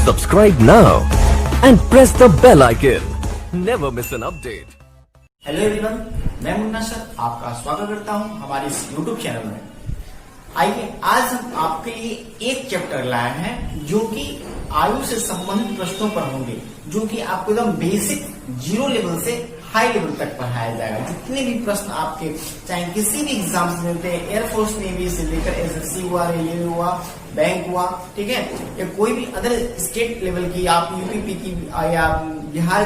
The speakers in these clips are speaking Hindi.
Subscribe now and press the bell icon. Never miss an update. Hello everyone, मैं मुन्ना सर आपका स्वागत करता हूं हमारे इस यूट्यूब चैनल में। आइए आज हम आपके लिए एक चैप्टर लाए हैं जो कि आयु से संबंधित प्रश्नों पर होंगे, जो कि आपको एकदम बेसिक जीरो लेवल से हाई लेवल तक पढ़ाया जाएगा। जितने भी प्रश्न आपके चाहे किसी भी एग्जाम से मिलते हैं, एयरफोर्स नेवी से लेकर एसएससी हुआ, रेलवे हुआ, बैंक हुआ, ठीक है, या कोई भी अदर स्टेट लेवल की आप यूपी की या बिहार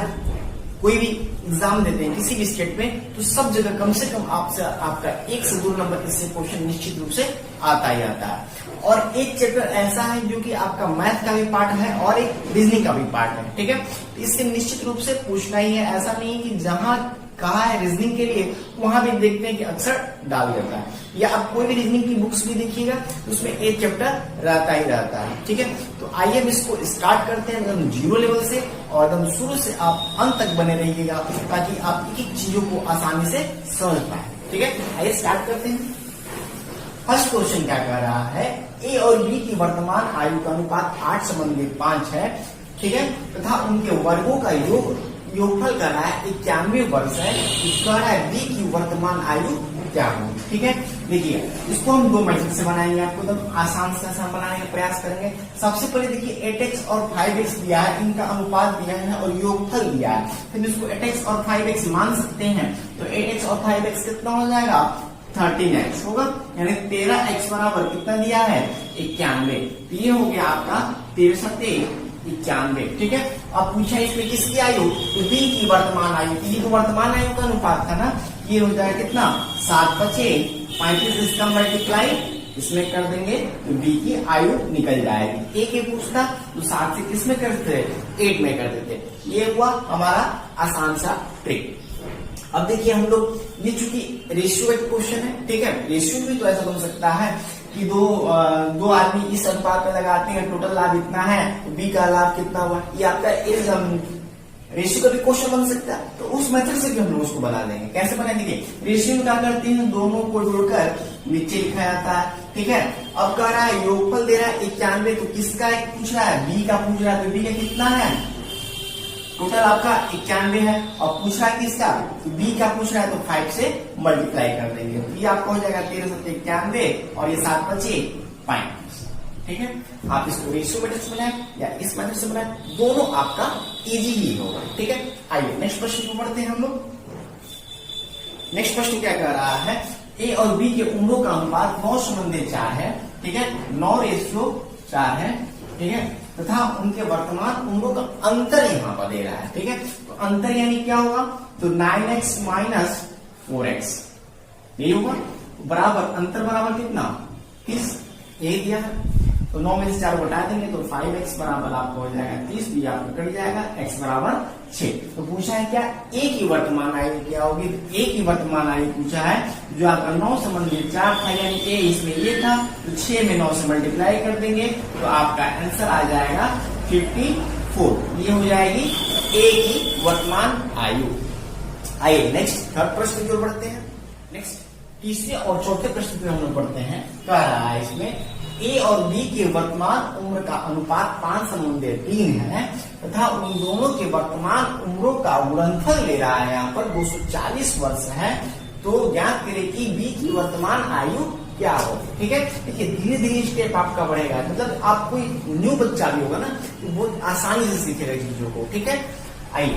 कोई भी एग्जाम देते हैं किसी भी स्टेट में, तो सब जगह कम से कम आपसे आपका 1 से 2 नंबर इससे क्वेश्चन निश्चित रूप से आता ही आता है। और एक चैप्टर ऐसा है जो कि आपका मैथ का भी पार्ट है और एक रीजनिंग का भी पार्ट है, ठीक है। इससे निश्चित रूप से पूछना ही है, ऐसा नहीं कि जहां कहा है रीजनिंग के लिए वहां भी देखते हैं कि अक्सर डाल देता है। या आप कोई भी रीजनिंग की बुक्स भी देखिएगा उसमें एक चैप्टर रहता ही रहता है, ठीक है। तो आइए हम इसको स्टार्ट करते हैं एकदम जीरो लेवल से और एकदम शुरू से आप अंत तक बने रहिएगा ताकि आप एक एक चीजों को आसानी से समझ पाए, ठीक है। आइए स्टार्ट करते हैं। फर्स्ट क्वेश्चन क्या कह रहा है, ए और बी की वर्तमान आयु का अनुपात 8:5 है, ठीक है, तथा उनके वर्गों का योगफल कर रहा है 91 वर्ष है। कह रहा है बी की वर्तमान आयु क्या होगी, ठीक है। देखिए इसको हम 2 मेथड से बनाएंगे, आपको एकदम आसान से आसान बनाने का प्रयास करेंगे। सबसे पहले देखिए 8x और 5x दिया है, इनका अनुपात दिया है और योगफल दिया है, फिर इसको 8x और 5x मान सकते हैं। तो 8x और 5x कितना हो जाएगा, 13x होगा, यानी 13x बराबर कितना दिया है, 91। ये हो गया आपका 13×91, ठीक है। अब पूछा इसमें किसकी आयु, तो बी की वर्तमान आयु, ये तो वर्तमान आयु का अनुपात था ना, ये हो जाएगा कितना, 7×5=35, इसका मल्टीप्लाई इसमें कर देंगे तो बी की आयु निकल जाएगी। एक एक पूछता तो 7 से किसमें कर देते, 8 में कर देते। ये हुआ हमारा आसान सा ट्रिक। अब देखिए हम लोग, ये चूंकि रेशियो एक क्वेश्चन है, ठीक है, रेशियो भी तो ऐसा बन सकता है कि दो आदमी इस अनुपात में लगाते हैं, टोटल लाभ इतना है, तो बी का लाभ कितना हुआ, ये आपका रेशियो का भी क्वेश्चन बन सकता है। तो उस मेथड से भी हम लोग उसको बना लेंगे। कैसे बनाएंगे, रेशियो क्या करते हैं, दोनों को जोड़कर नीचे लिखा जाता है, ठीक है। अब कह रहा है योगफल दे रहा है 91, तो किसका पूछ रहा है, बी का पूछ रहा है, तो बी का कितना है, टोटल आपका 91 है, और पूछ रहा है किसका, तो बी का पूछ रहा है, तो 5 से मल्टीप्लाई कर देंगे, तो ये आपका हो जाएगा 13×91 और ये 7×5, ठीक है। आप इसको रेशियो मेथड से बनाए या इस मेथड से बनाए, दोनों आपका इजी ही होगा, ठीक है। आइए नेक्स्ट प्रश्न को पढ़ते हैं हम लोग। नेक्स्ट प्रश्न क्या कह रहा है, ए और बी के उम्रों का अनुपात 9:4 है, ठीक है, 9:4 है, ठीक है, तथा उनके वर्तमान उम्रों का अंतर यहाँ पर दे रहा है, ठीक है। तो अंतर यानी क्या होगा, तो 9x - 4x यही होगा, बराबर अंतर बराबर कितना, 30, यही दिया है। तो 9 में से 4 घटा देंगे तो 5x बराबर आपको हो जाएगा 30, भी आपको कट जाएगा, x बराबर 6। तो पूछा है क्या, ए की वर्तमान आयु क्या होगी, ए की वर्तमान आयु पूछा है, जो आपका 9:4 था, यानी ए इसमें ये था, तो 6 में 9 से मल्टीप्लाई कर देंगे तो आपका आंसर आ जाएगा 54। ये हो जाएगी ए की वर्तमान आयु। आइए नेक्स्ट थर्ड प्रश्न की ओर बढ़ते हैं। नेक्स्ट तीसरे और चौथे प्रश्न पे हम लोग पढ़ते हैं। कह रहा है इसमें ए और बी के वर्तमान उम्र का अनुपात 5:3 है, तथा उन दोनों के वर्तमान उम्रों का गुणनफल ले रहा है, यहाँ पर 240 वर्ष है। तो ज्ञात करें कि बी की वर्तमान आयु क्या होगी, ठीक है। देखिए धीरे धीरे स्टेप आपका बढ़ेगा, मतलब आप कोई न्यू बच्चा भी होगा ना तो बहुत आसानी से सीखेगा चीजों को, ठीक है। आइए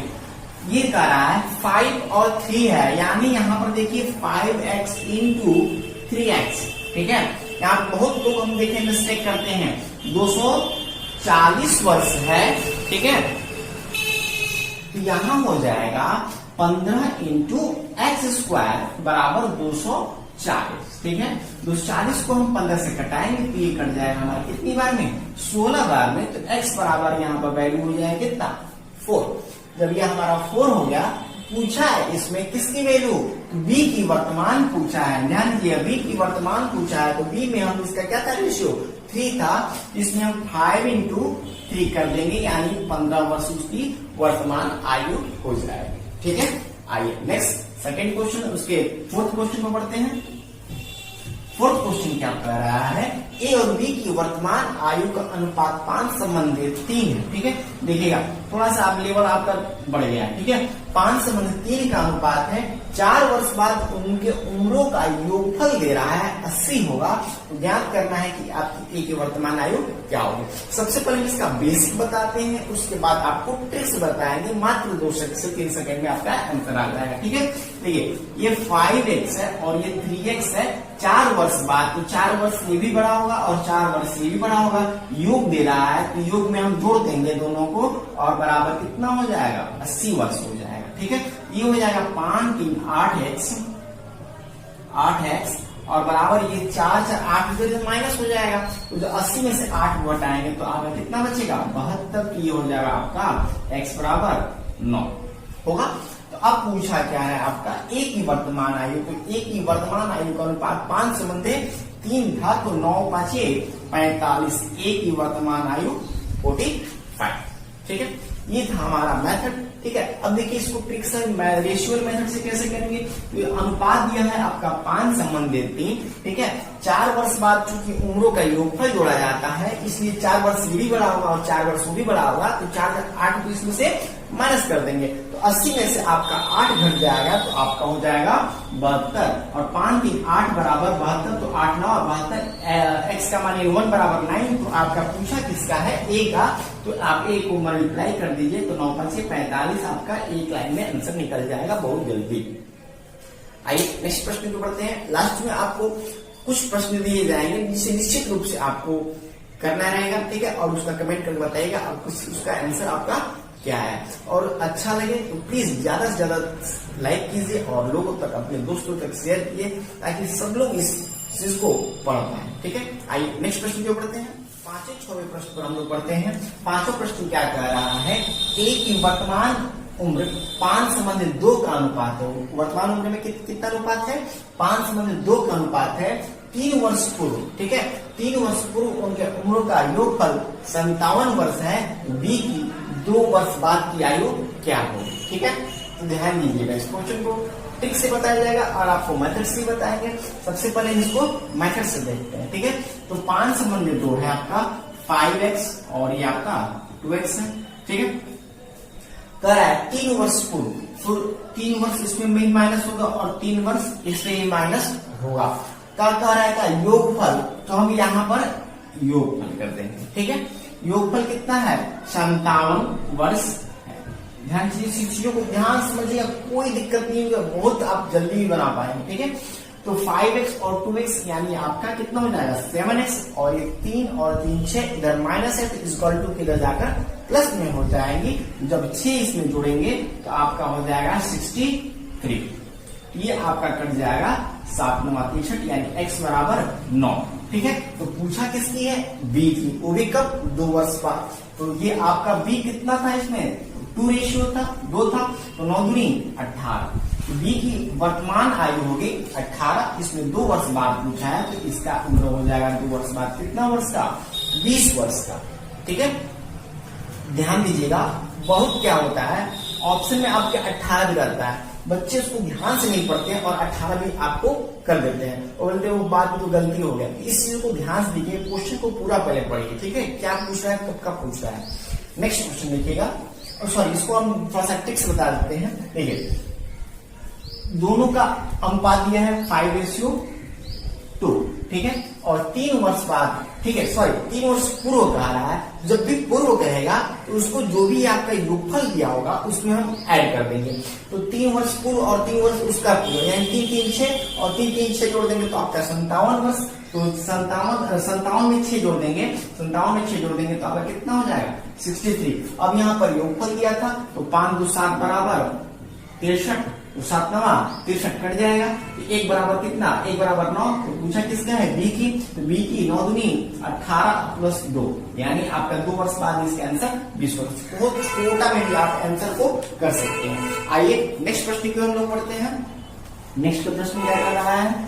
ये कह रहा है 5 और 3 है, यानी यहाँ पर देखिए 5x × 3x, ठीक है। यहाँ बहुत लोग हम देखें मिस्टेक करते हैं, 240 वर्ष है, ठीक है, तो यहाँ हो जाएगा 15 × x² बराबर 240, ठीक है। 240 को हम 15 से कटाएंगे तो ये कट जाएगा हमारा कितनी बार में, 16 बार में। तो x बराबर यहाँ पर वैल्यू हो जाएगा कितना, 4। जब ये हमारा 4 हो गया, पूछा है इसमें किसकी वैल्यू, बी की वर्तमान पूछा है, ध्यान दिया बी की वर्तमान पूछा है, तो बी में हम इसका क्या था, रेशियो 3 था, इसमें हम 5 × 3 कर देंगे, यानी 15 वर्ष उसकी वर्तमान आयु हो जाएगी, ठीक है। आइए नेक्स्ट सेकेंड क्वेश्चन, उसके फोर्थ क्वेश्चन में बढ़ते हैं। फोर्थ क्वेश्चन क्या कह रहा है, ए और बी की वर्तमान आयु का अनुपात 5 संबंधित 3 है। ठीक है, देखिएगा थोड़ा सा आप लेवल आपका बढ़ गया है। ठीक है, 5 संबंधित 3 का अनुपात है। 4 वर्ष बाद उनके उम्रों का योगफल दे रहा है 80 होगा। तो ज्ञात करना है कि आपकी ए की वर्तमान आयु क्या होगी। सबसे पहले इसका बेसिक बताते हैं, उसके बाद आपको ट्रिक्स बताएंगे। मात्र 2 से 3 सेकंड में आपका आंसर आ जाएगा। ठीक है, देखिए ये 5x है और ये 3x है। 4 वर्ष बाद, तो 4 वर्ष ये भी बड़ा होगा और 4 वर्ष ये भी बड़ा होगा। योग दे रहा है तो योग में हम जोड़ देंगे दोनों को और बराबर कितना हो जाएगा, 80 वर्ष हो जाएगा। ठीक है, ये हो जाएगा 5 3 8x और बराबर ये 4 4 8 इधर माइनस हो जाएगा। तो जो 80 में से 8 घटाएंगे तो आपका कितना बचेगा, 72। तो ये हो जाएगा आपका x बराबर 9 होगा। तो अब पूछा क्या है आपका ए की वर्तमान आयु। तो ए की वर्तमान आयु का अनुपात 5 संबंधित 3 था, तो 9 5 45। ए की वर्तमान आयु 45। ठीक है, ये था हमारा मेथड। ठीक है, अब देखिए इसको ट्रिक से रेशियल मेथड से कैसे करेंगे। तो अनुपात दिया है आपका 5 संबंधित 3। ठीक है, 4 वर्ष बाद चूंकि उम्रों का योगफल जोड़ा जाता है, इसलिए 4 वर्ष ये भी बड़ा होगा और 4 वर्ष वो भी बड़ा होगा। तो 4 8 को इसमें से माइनस कर देंगे तो 80 में से आपका 8 घट जाएगा तो आपका हो जाएगा 72। और 5 3 8 बराबर 72। तो 8 9 72। एक्स का मान 1 बराबर 9। तो आपका पूछा किसका है, ए का। तो आप ए को मल्टीप्लाई कर दीजिए तो 9 5 45। आपका एक लाइन में आंसर निकल जाएगा बहुत जल्दी। आइए नेक्स्ट प्रश्न को पढ़ते हैं। लास्ट में आपको कुछ प्रश्न दिए जाएंगे जिसे निश्चित रूप से आपको करना रहेगा। ठीक है, और उसका कमेंट करके बताइएगा आपको उसका आंसर आपका क्या है। और अच्छा लगे तो प्लीज ज्यादा से ज्यादा लाइक कीजिए और लोगों तक, अपने दोस्तों तक शेयर कीजिए ताकि सब लोग इस चीज को पढ़ पाए। ठीक है, आइए नेक्स्ट प्रश्न जो पढ़ते हैं। 5वें 6वें प्रश्न पर हम लोग पढ़ते हैं। 5वां प्रश्न क्या कह रहा है, ए की वर्तमान उम्र 5 संबंधित 2 का अनुपात है। वर्तमान उम्र में कितना अनुपात है, 5 संबंधित 2 का अनुपात है 3 वर्ष पूर्व। ठीक है, 3 वर्ष पूर्व उनके उम्र का योगफल 57 वर्ष है। बी की 2 वर्ष बाद की आयु क्या होगी। ठीक है, तो ध्यान दीजिएगा, इस क्वेश्चन को ट्रिक से बताया जाएगा और आपको मेथड से बताएंगे। सबसे पहले इसको मेथड से देखते हैं। ठीक है, तो 5 संबंधित 2 है आपका 5x और ये आपका 2x है। ठीक है, कह रहा है 3 वर्ष पूर्व। 3 वर्ष इसमें भी माइनस होगा और 3 वर्ष इसमें भी माइनस होगा। क्या कह रहा है का योगफल, तो हम यहाँ पर योगफल कर देंगे। ठीक है, योगफल कितना है, 57 वर्ष है। ध्यान से इस चीजों को ध्यान समझिएगा, कोई दिक्कत नहीं होगा, बहुत आप जल्दी भी बना पाएंगे। ठीक है, तो 5x और 2x यानी आपका कितना हो जाएगा 7x और ये 3 और 3 6 इधर माइनस है तो इक्वल टू के इधर जाकर प्लस में हो जाएंगी। जब 6 इसमें जोड़ेंगे तो आपका हो जाएगा 63। ये आपका कट जाएगा 7 9 63 यानी x बराबर 9। ठीक है, तो पूछा किसकी है, बी की, वो भी कब, 2 वर्ष बाद। तो ये आपका बी कितना था, इसमें 2 रेशियो था, 2 था, तो 9 दूनी 18। बी की वर्तमान आयु होगी 18। इसमें 2 वर्ष बाद पूछा है तो इसका उम्र हो जाएगा 2 वर्ष बाद कितना वर्ष का, 20 वर्ष का। ठीक है, ध्यान दीजिएगा, बहुत क्या होता है ऑप्शन में आपके 18 भी रहता है, बच्चे उसको ध्यान से नहीं पढ़ते हैं और 18 भी आपको कर देते हैं और बोलते हैं वो बात में तो गलती हो गया। इस चीज को ध्यान से देखिए, क्वेश्चन को पूरा पहले पढ़िए। ठीक है, क्या पूछ रहा है, कब पूछ रहा है। नेक्स्ट क्वेश्चन देखिएगा, और सॉरी इसको हम थोड़ा सा ट्रिक्स बता देते हैं। देखिए दोनों का अनुपात दिया है 5:2। ठीक है, और 3 वर्ष बाद, ठीक है सॉरी 3 वर्ष पूर्व कह रहा है। जब भी पूर्व कहेगा तो उसको जो भी आपका योगफल दिया होगा उसमें हम ऐड कर देंगे। तो 3 वर्ष पूर्व और 3 वर्ष उसका पूर्व यानी 3 3 6 और 3 3 6 जोड़ देंगे तो आपका 57 वर्ष। तो 57 में 6 जोड़ देंगे, 57 में 6 जोड़ देंगे तो आपका कितना हो जाएगा 63। अब यहाँ पर योगफल दिया था तो 5 2 7 बराबर 63, तो 7 9 63 कट जाएगा। तो 1 बराबर कितना, 1 बराबर 9। तो पूछा किसका है, बी की। तो बी की 9 दूनी 18 प्लस 2 यानी आपका 2 वर्ष बाद इसका आंसर 20 वर्ष। बहुत छोटा में भी आप आंसर को कर सकते हैं। आइए नेक्स्ट प्रश्न को हम लोग पढ़ते हैं। नेक्स्ट प्रश्न क्या कर रहा है,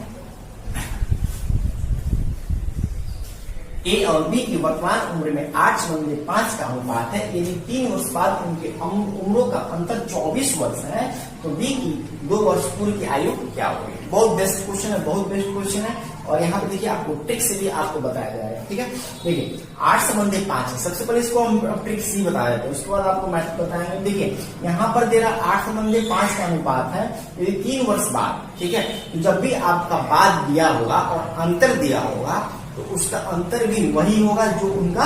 ए और बी की वर्तमान उम्र में 8:5 का अनुपात है, यदि 3 वर्ष बाद उनके उम्रों का अंतर 24 वर्ष है तो बी की 2 वर्ष पूर्व की आयु क्या होगी। बहुत बेस्ट क्वेश्चन है, बहुत बेस्ट क्वेश्चन है। और यहाँ पे देखिए आपको ट्रिक से भी आपको बताया जाएगा, ठीक है। देखिए 8:5 है, सबसे पहले इसको हम ट्रिक से बता देते हैं, उसके बाद आपको मैथड बताएंगे। देखिए यहाँ पर दे रहा 8:5 का अनुपात है, यदि 3 वर्ष बाद, ठीक है, तो जब भी आपका बाद दिया होगा और अंतर दिया होगा तो उसका अंतर भी वही होगा जो उनका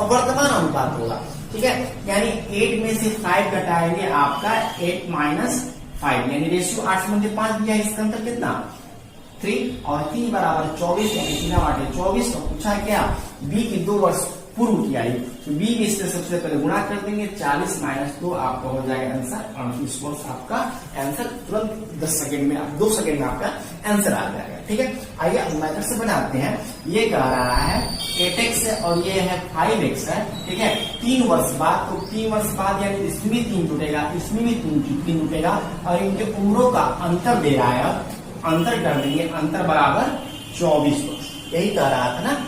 वर्तमान अनुपात होगा, ठीक है। यानी 8 में से 5 घटाएंगे आपका 8 - 5, यानी रेशियो 8:5 दिया, इसका अंतर कितना 3 और 3 बराबर 24, यानी 3/24। तो पूछा क्या बी की 2 वर्ष पूर्व की आयु, तो बी में इससे सबसे पहले गुणा कर देंगे, 40 - 2 आपका हो जाएगा आंसर 38 वर्ष। आपका आंसर तुरंत 10 सेकंड में, 2 सेकंड में आपका आंसर आ जाएगा, ठीक है। आइए अब मेथड से बनाते हैं। ये कह रहा है 8x है और ये है 5x है, ठीक है। 3 वर्ष बाद, तो 3 वर्ष बाद यानी इसमें भी 3 जुटेगा, इसमें भी 3 जुटेगा, और इनके उम्रों का अंतर दे रहा है, अंतर कर देंगे, अंतर बराबर 24 वर्ष, यही कह रहा था ना।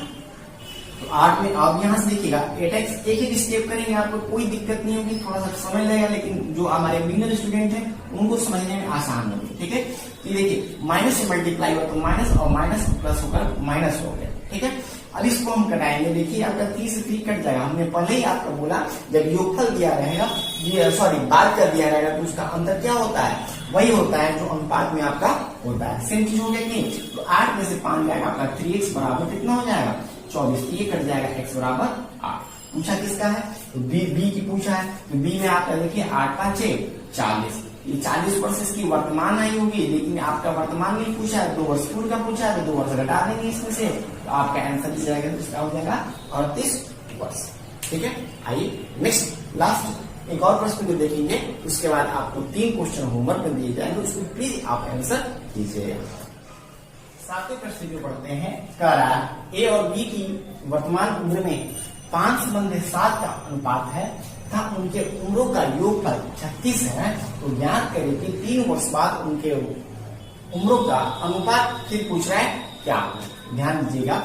तो 8 में आप यहां से देखिएगा 8x एक एक स्टेप करेंगे, आपको कोई दिक्कत नहीं होगी, थोड़ा सा समय लगेगा, लेकिन जो हमारे बिगिनर स्टूडेंट हैं उनको समझने में आसान होगी, ठीक है। तो देखिए माइनस से मल्टीप्लाई हुआ तो माइनस, और माइनस प्लस होकर माइनस हो गया, ठीक है। अब इसको हम कटाएंगे, देखिए आपका 3 से 3 कट जाएगा। हमने पहले ही आपको बोला जब योगफल दिया रहेगा, सॉरी बात कर दिया रहेगा, तो उसका अंतर क्या होता है, वही होता है जो अनुपात में आपका होता है। सेम चीज हो गया कि नहीं। तो 8 में से 5 जाएगा आपका 3x बराबर कितना हो जाएगा 24, ये कट जाएगा x बराबर 8। पूछा किसका है, तो बी की पूछा है। तो बी में आपका देखिए 8 5 6 40, ये 40 वर्ष इसकी वर्तमान आयु होगी, लेकिन आपका वर्तमान नहीं पूछा है, 2 वर्ष पूर्व का पूछा है, तो 2 वर्ष घटा देंगे इसमें से, तो आपका आंसर हो जाएगा, इसका हो जाएगा 38 वर्ष, ठीक है। आइए नेक्स्ट लास्ट एक और प्रश्न को देखेंगे, उसके बाद आपको 3 क्वेश्चन होमवर्क में दिए जाएंगे, उसको प्लीज आप आंसर कीजिए। 7वें प्रश्न जो पढ़ते हैं, कह रहा है ए और बी की वर्तमान उम्र में 5:7 का अनुपात है तथा उनके उम्रों का योगफल 36 है, तो ज्ञात करें कि 3 वर्ष बाद उनके उम्रों का अनुपात फिर पूछ रहा है क्या। ध्यान दीजिएगा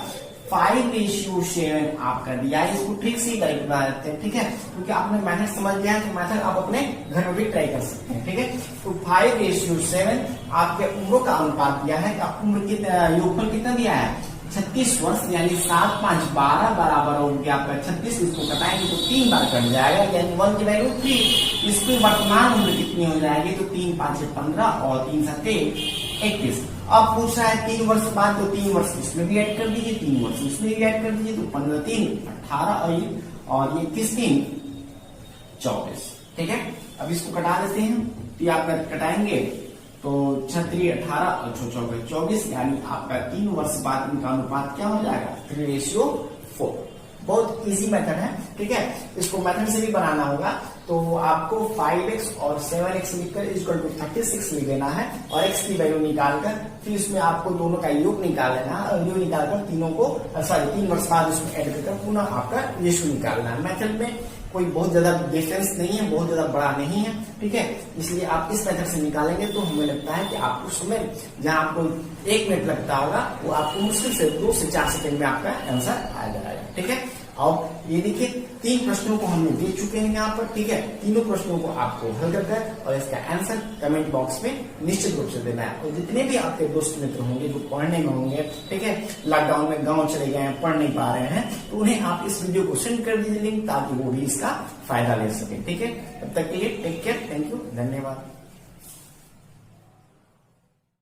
5:7 आपका दिया है, इसको ट्रिक से करके बना देते हैं, ठीक है, क्योंकि आपने मेथड समझ लिया है तो मेथड आप अपने घर में भी ट्राई कर सकते हैं, ठीक है। तो 5:7 आपके उम्रों का अनुपात दिया है, उम्र कितना, योगफल कितना दिया है 36 वर्ष, यानी 7 5 12 बराबर हो गया आपका 36। इसको कटाएंगे तो 3 बार कट जाएगा, यानी 1 की वैल्यू 3। इसकी वर्तमान उम्र कितनी हो जाएगी, तो 3 5 15 और 3 7 21। अब पूछ रहा है 3 वर्ष बाद, तो 3 वर्ष इसमें भी ऐड कर दीजिए, 3 वर्ष इसमें भी ऐड कर दीजिए, तो 15 3 18 और ये 30 3 24, ठीक है। अब इसको कटा देते हैं, तो आप कटाएंगे तो 36 18 और 24, यानी आपका 3 वर्ष बाद इनका अनुपात क्या हो जाएगा 3:4। बहुत इजी मेथड है, ठीक है। इसको मेथड से भी बनाना होगा, तो आपको 5x और 7x लिखकर इक्वल टू 36 लिख देना है, और x की वैल्यू निकालकर फिर इसमें आपको दोनों का योग निकाल लेना है, और योग निकालकर तीनों को 3 वर्ष बाद उसमें ऐड करके पुनः आपका रेशियो निकालना है। मेथड में कोई बहुत ज्यादा डिफरेंस नहीं है, बहुत ज्यादा बड़ा नहीं है, ठीक है। इसलिए आप इस मेथड से निकालेंगे तो हमें लगता है कि आपको समय जहां आपको 1 मिनट लगता होगा, वो आपको मुश्किल से 2 से 4 सेकंड में आपका आंसर आ जाएगा, ठीक है। अब ये देखिए 3 प्रश्नों को हमने दे चुके हैं यहाँ पर, ठीक है। तीनों प्रश्नों को आपको हल कर और इसका आंसर कमेंट बॉक्स में निश्चित रूप से देना है। और जितने भी आपके दोस्त मित्र होंगे जो पढ़ने में होंगे, ठीक है, लॉकडाउन में गांव चले गए हैं, पढ़ नहीं पा रहे हैं, तो उन्हें आप इस वीडियो को सेंड कर दीजिए लिंक, ताकि वो भी इसका फायदा ले सके, ठीक है। तब तक के लिए टेक केयर, थैंक यू, धन्यवाद।